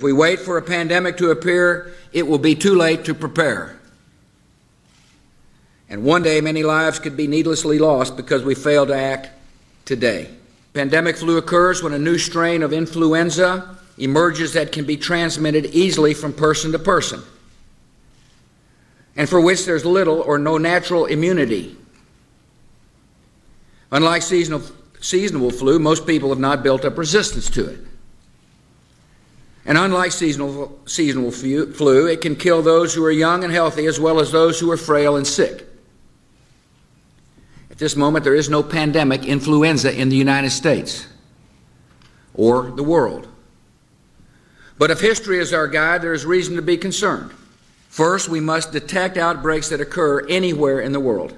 If we wait for a pandemic to appear, it will be too late to prepare. And one day, many lives could be needlessly lost because we fail to act today. Pandemic flu occurs when a new strain of influenza emerges that can be transmitted easily from person to person, and for which there's little or no natural immunity. Unlike seasonal flu, most people have not built up resistance to it. And unlike seasonal flu, it can kill those who are young and healthy as well as those who are frail and sick. At this moment, there is no pandemic influenza in the United States or the world. But if history is our guide, there is reason to be concerned. First, we must detect outbreaks that occur anywhere in the world.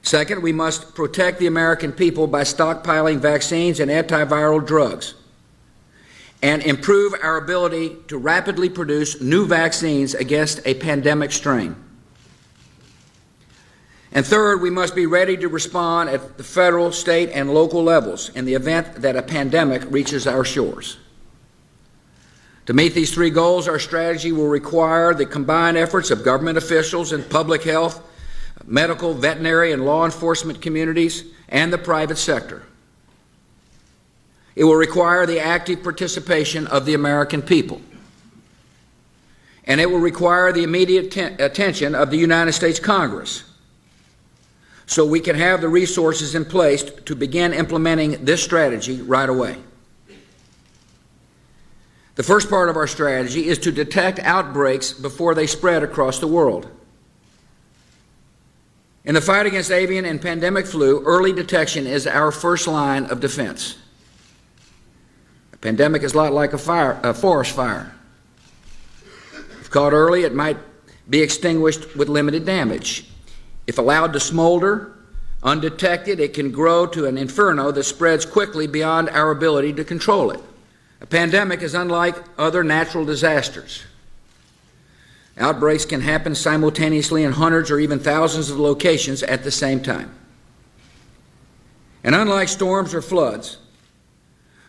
Second, we must protect the American people by stockpiling vaccines and antiviral drugs, and improve our ability to rapidly produce new vaccines against a pandemic strain. And third, we must be ready to respond at the federal, state, and local levels in the event that a pandemic reaches our shores. To meet these three goals, our strategy will require the combined efforts of government officials and public health, medical, veterinary, and law enforcement communities, and the private sector. It will require the active participation of the American people. And it will require the immediate attention of the United States Congress, so we can have the resources in place to begin implementing this strategy right away. The first part of our strategy is to detect outbreaks before they spread across the world. In the fight against avian and pandemic flu, early detection is our first line of defense. A pandemic is a lot like a forest fire. If caught early, it might be extinguished with limited damage. If allowed to smolder, undetected, it can grow to an inferno that spreads quickly beyond our ability to control it. A pandemic is unlike other natural disasters. Outbreaks can happen simultaneously in hundreds or even thousands of locations at the same time. And unlike storms or floods,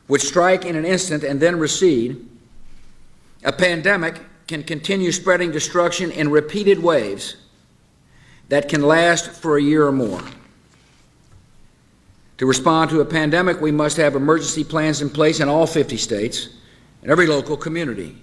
which strike in an instant and then recede, a pandemic can continue spreading destruction in repeated waves that can last for a year or more. To respond to a pandemic, we must have emergency plans in place in all 50 states and every local community.